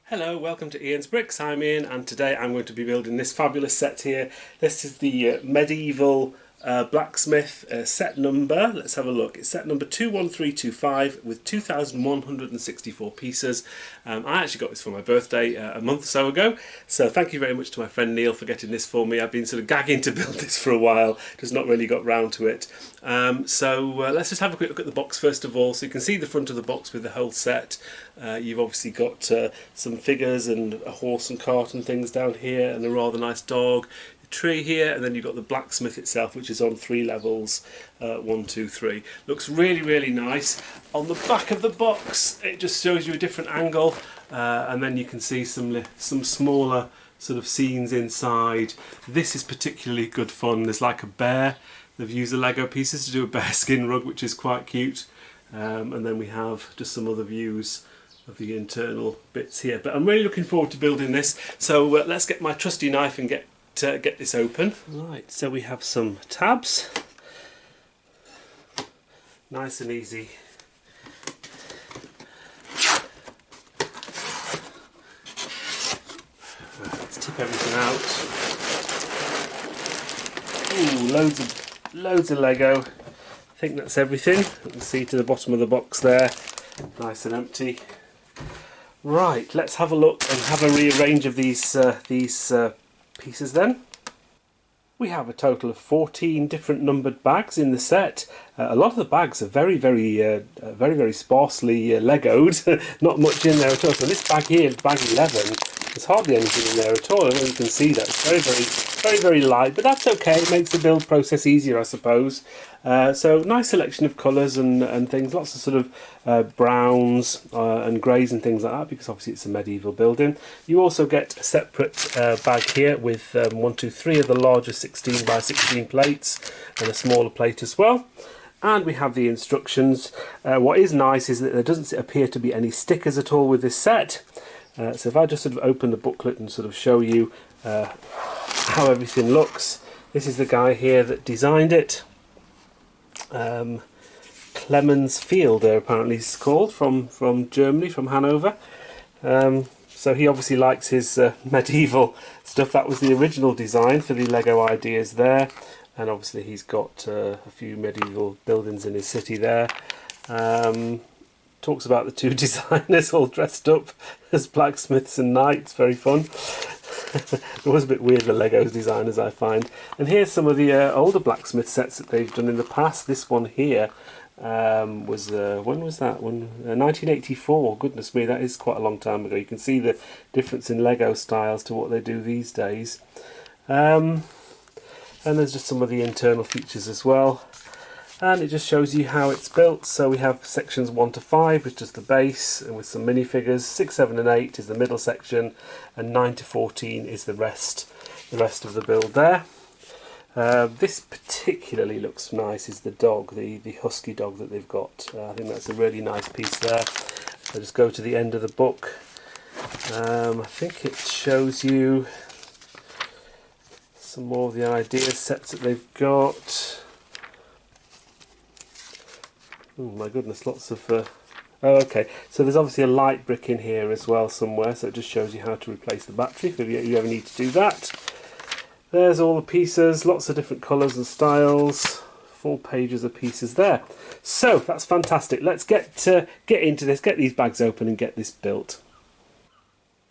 Hello, welcome to Ian's Bricks. I'm Ian and today I'm going to be building this fabulous set here. This is the medieval blacksmith set number. Let's have a look. It's set number 21325 with 2,164 pieces. I actually got this for my birthday a month or so ago, so thank you very much to my friend Neil for getting this for me. I've been sort of gagging to build this for a while, just not really got round to it. Let's just have a quick look at the box first of all. So you can see the front of the box with the whole set. You've obviously got some figures and a horse and cart and things down here, and a rather nice dog, a tree here, and then you've got the blacksmith itself, which is on 3 levels, 1, 2, 3. Looks really nice. On the back of the box it just shows you a different angle, and then you can see some smaller sort of scenes inside. This is particularly good fun. There's like a bear. They've used the Lego pieces to do a bear skin rug, which is quite cute, and then we have just some other views of the internal bits here. But I'm really looking forward to building this, so let's get my trusty knife and get this open. Right, so we have some tabs, nice and easy. Let's tip everything out. Ooh, loads of Lego. I think that's everything. You can see to the bottom of the box there, nice and empty. Right, let's have a look and have a rearrange of these pieces then. We have a total of 14 different numbered bags in the set. A lot of the bags are very sparsely Legoed, not much in there at all. So this bag here, bag 11, there's hardly anything in there at all. I don't know if you can see that. It's very light, but that's okay. It makes the build process easier, I suppose. So nice selection of colours and things, lots of sort of browns and greys and things like that, because obviously it's a medieval building. You also get a separate bag here with 1, 2, 3 of the larger 16 by 16 plates and a smaller plate as well. And we have the instructions. What is nice is that there doesn't appear to be any stickers at all with this set. So if I just sort of open the booklet and sort of show you how everything looks. This is the guy here that designed it. Clemens Fielder apparently is called, from Germany, from Hanover. So he obviously likes his medieval stuff. That was the original design for the Lego ideas there, and obviously he's got a few medieval buildings in his city there. Talks about the two designers all dressed up as blacksmiths and knights, very fun. It was a bit weird, the Lego's designers, I find. And here's some of the older blacksmith sets that they've done in the past. This one here was, when was that one? 1984, goodness me, that is quite a long time ago. You can see the difference in Lego styles to what they do these days. And there's just some of the internal features as well. And it just shows you how it's built. So we have sections 1 to 5, which is the base, and with some minifigures. 6, 7 and 8 is the middle section, and 9 to 14 is the rest of the build there. This particularly looks nice, is the dog, the husky dog that they've got. I think that's a really nice piece there. So just go to the end of the book. I think it shows you some more of the idea sets that they've got. Oh my goodness, lots of... Oh, okay, so there's obviously a light brick in here as well somewhere, so it just shows you how to replace the battery if you ever need to do that. There's all the pieces, lots of different colours and styles, full pages of pieces there. So, that's fantastic. Let's get into this, get these bags open and get this built.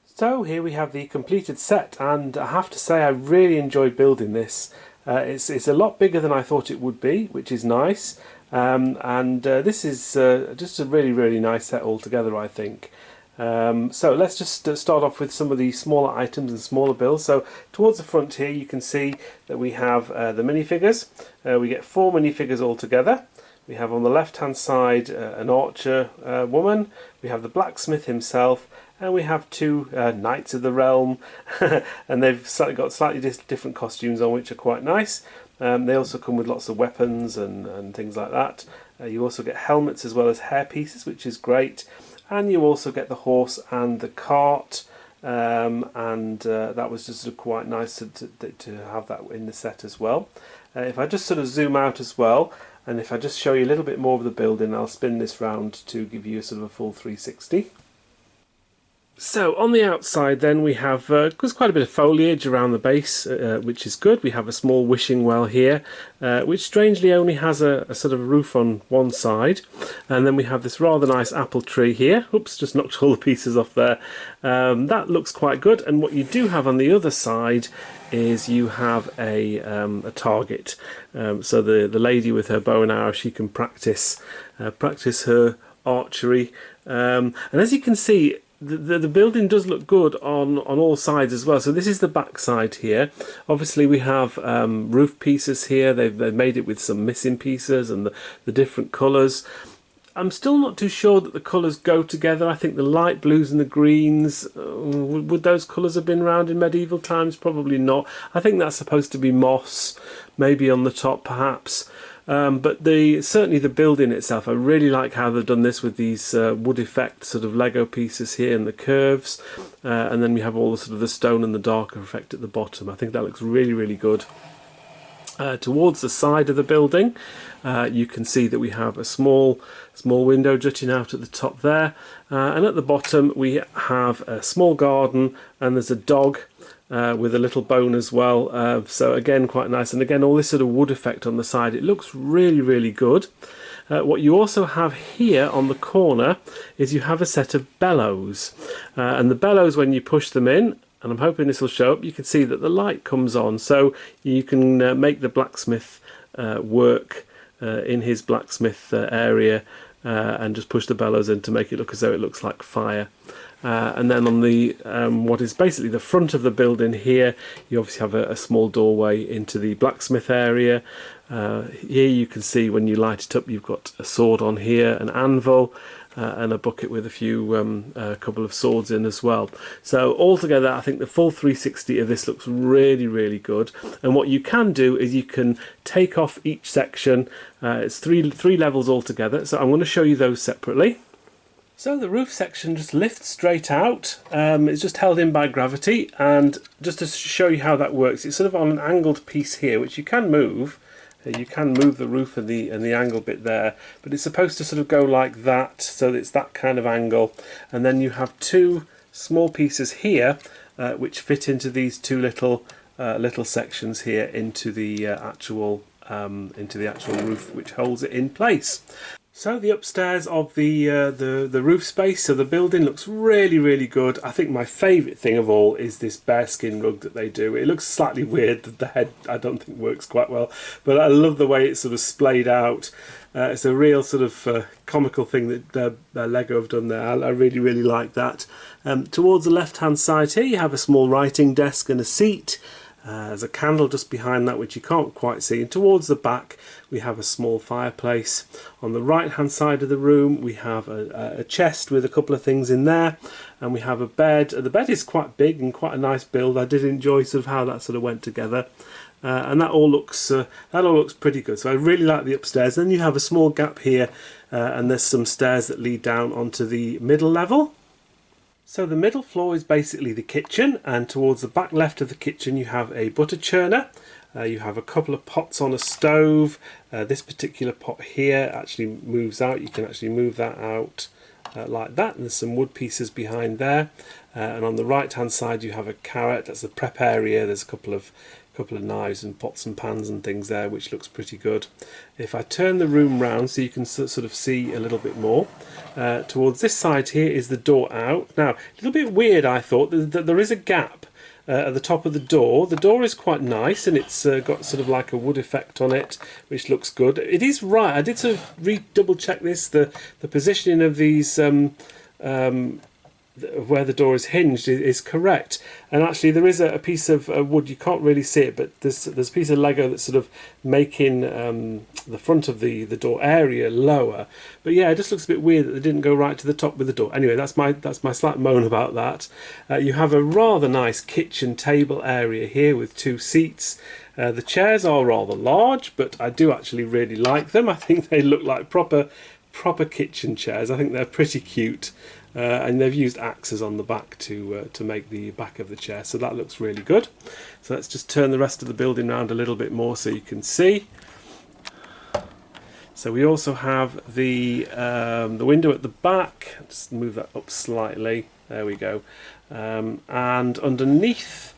So, here we have the completed set, and I have to say I really enjoyed building this. It's a lot bigger than I thought it would be, which is nice. This is just a really nice set altogether, I think. So let's just start off with some of the smaller items and smaller builds. So towards the front here you can see that we have the minifigures. We get 4 minifigures altogether. We have on the left hand side an archer woman, we have the blacksmith himself, and we have 2 knights of the realm. And they've got slightly different costumes on, which are quite nice. They also come with lots of weapons and things like that. You also get helmets as well as hair pieces, which is great. And you also get the horse and the cart. That was just sort of quite nice to have that in the set as well. If I just sort of zoom out as well, and if I just show you a little bit more of the building, I'll spin this round to give you a sort of a full 360. So on the outside then we have there's quite a bit of foliage around the base, which is good. We have a small wishing well here, which strangely only has a sort of roof on one side. And then we have this rather nice apple tree here. Oops, just knocked all the pieces off there. That looks quite good. And what you do have on the other side is you have a target. So the lady with her bow and arrow, she can practice her archery. And as you can see, the building does look good on all sides as well. So this is the back side here. Obviously we have roof pieces here. They've made it with some missing pieces and the different colours. I'm still not too sure that the colours go together. I think the light blues and the greens, would those colours have been around in medieval times? Probably not. I think that's supposed to be moss, maybe on the top perhaps. But certainly the building itself, I really like how they've done this with these wood effect sort of Lego pieces here and the curves, and then we have all the sort of the stone and the darker effect at the bottom. I think that looks really, really good. Towards the side of the building, you can see that we have a small window jutting out at the top there, and at the bottom we have a small garden, and there's a dog with a little bone as well, so again quite nice, and again all this sort of wood effect on the side. It looks really, really good. What you also have here on the corner is you have a set of bellows, and the bellows, when you push them in, and I'm hoping this will show up, you can see that the light comes on, so you can make the blacksmith work in his blacksmith area, and just push the bellows in to make it look as though it looks like fire. And then on the what is basically the front of the building here, you obviously have a small doorway into the blacksmith area. Here you can see when you light it up, you've got a sword on here, an anvil, and a bucket with a couple of swords in as well. So altogether, I think the full 360 of this looks really, really good. And what you can do is you can take off each section. It's three levels altogether, so I'm going to show you those separately. So the roof section just lifts straight out. It's just held in by gravity, and just to show you how that works, it's sort of on an angled piece here, which you can move. You can move the roof and the angle bit there, but it's supposed to sort of go like that, so it's that kind of angle. And then you have two small pieces here, which fit into these two little sections here into the actual roof, which holds it in place. So the upstairs of the roof space of the building looks really, really good. I think my favourite thing of all is this bearskin rug that they do. It looks slightly weird, the head I don't think works quite well, but I love the way it's sort of splayed out. It's a real sort of comical thing that Lego have done there. I really, really like that. Towards the left hand side here you have a small writing desk and a seat. There's a candle just behind that which you can't quite see, and towards the back we have a small fireplace. On the right hand side of the room we have a chest with a couple of things in there, and we have a bed. The bed is quite big and quite a nice build. I did enjoy sort of how that sort of went together, and that all looks pretty good. So I really like the upstairs. Then you have a small gap here, and there's some stairs that lead down onto the middle level. So the middle floor is basically the kitchen, and towards the back left of the kitchen you have a butter churner. You have a couple of pots on a stove. This particular pot here actually moves out. You can actually move that out like that, and there's some wood pieces behind there. And on the right hand side you have a carrot. That's the prep area. There's a couple of knives and pots and pans and things there, which looks pretty good. If I turn the room round so you can sort of see a little bit more, towards this side here is the door out. Now, a little bit weird, I thought, that there is a gap at the top of the door. The door is quite nice, and it's got sort of like a wood effect on it, which looks good. It is right. I did sort of double check this. The positioning of these where the door is hinged is correct, and actually there is a piece of wood, you can't really see it, but there's a piece of Lego that's sort of making the front of the door area lower. But yeah, it just looks a bit weird that they didn't go right to the top with the door. Anyway, that's my slight moan about that. You have a rather nice kitchen table area here with two seats. The chairs are rather large, but I do actually really like them. I think they look like proper kitchen chairs. I think they're pretty cute. And they've used axes on the back to make the back of the chair, so that looks really good. So let's just turn the rest of the building around a little bit more so you can see. So we also have the window at the back. Just move that up slightly. There we go. And underneath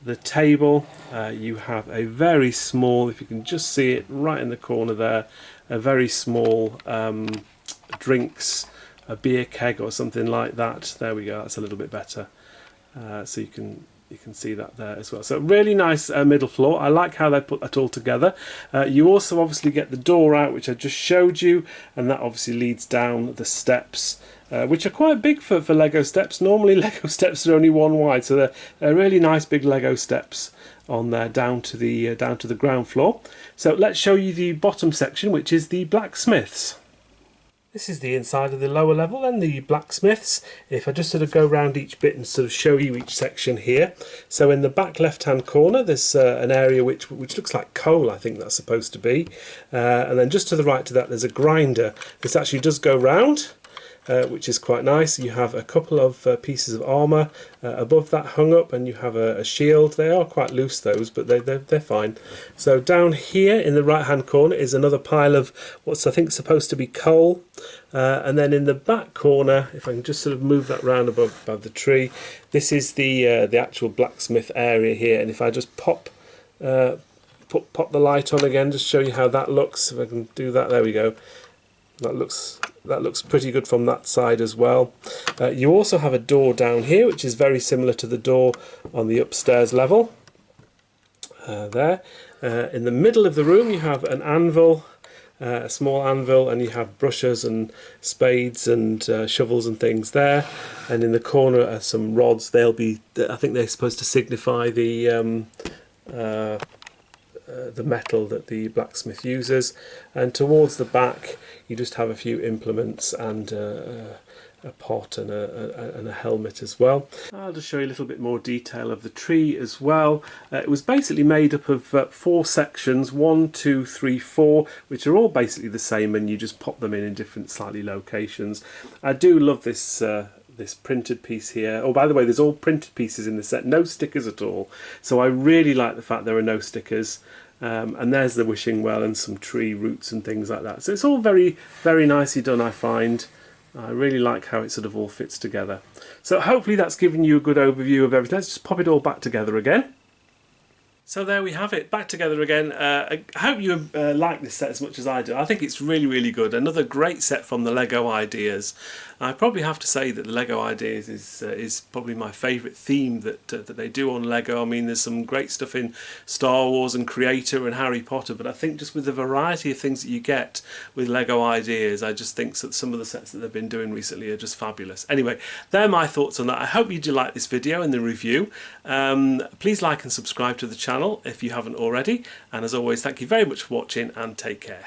the table you have a very small, if you can just see it right in the corner there, a very small drinks, a beer keg or something like that. There we go, that's a little bit better. So you can see that there as well. So really nice middle floor. I like how they put that all together. You also obviously get the door out, which I just showed you, and that obviously leads down the steps, which are quite big for Lego steps. Normally Lego steps are only one wide, so they're really nice big Lego steps on there down to the ground floor. So let's show you the bottom section, which is the blacksmiths. This is the inside of the lower level and the blacksmiths. If I just sort of go around each bit and sort of show you each section here. So in the back left hand corner there's an area which looks like coal, I think that's supposed to be. And then just to the right to that there's a grinder. This actually does go round. Which is quite nice. You have a couple of pieces of armour above that hung up, and you have a shield. They are quite loose, those, but they're fine. So down here in the right hand corner is another pile of what's I think supposed to be coal, and then in the back corner, if I can just sort of move that round above the tree, this is the actual blacksmith area here. And if I just pop the light on again, just show you how that looks. If I can do that, there we go. That looks pretty good from that side as well. You also have a door down here, which is very similar to the door on the upstairs level. There. In the middle of the room you have an anvil, a small anvil, and you have brushes and spades and shovels and things there. And in the corner are some rods. They'll be, I think they're supposed to signify the metal that the blacksmith uses. And towards the back you just have a few implements and a pot and a helmet as well. I'll just show you a little bit more detail of the tree as well. It was basically made up of 4 sections, 1, 2, 3, 4, which are all basically the same, and you just pop them in different slightly locations. I do love this this printed piece here. Oh, by the way, there's all printed pieces in the set, no stickers at all. So I really like the fact there are no stickers. And there's the wishing well and some tree roots and things like that. So it's all very, very nicely done, I find. I really like how it sort of all fits together. So hopefully that's given you a good overview of everything. Let's just pop it all back together again. So there we have it, back together again. I hope you like this set as much as I do. I think it's really, really good. Another great set from the Lego Ideas. I probably have to say that the Lego Ideas is probably my favourite theme that they do on Lego. I mean, there's some great stuff in Star Wars and Creator and Harry Potter, but I think just with the variety of things that you get with Lego Ideas, I just think that some of the sets that they've been doing recently are just fabulous. Anyway, they're my thoughts on that. I hope you do like this video and the review. Please like and subscribe to the channel if you haven't already, and as always, thank you very much for watching and take care.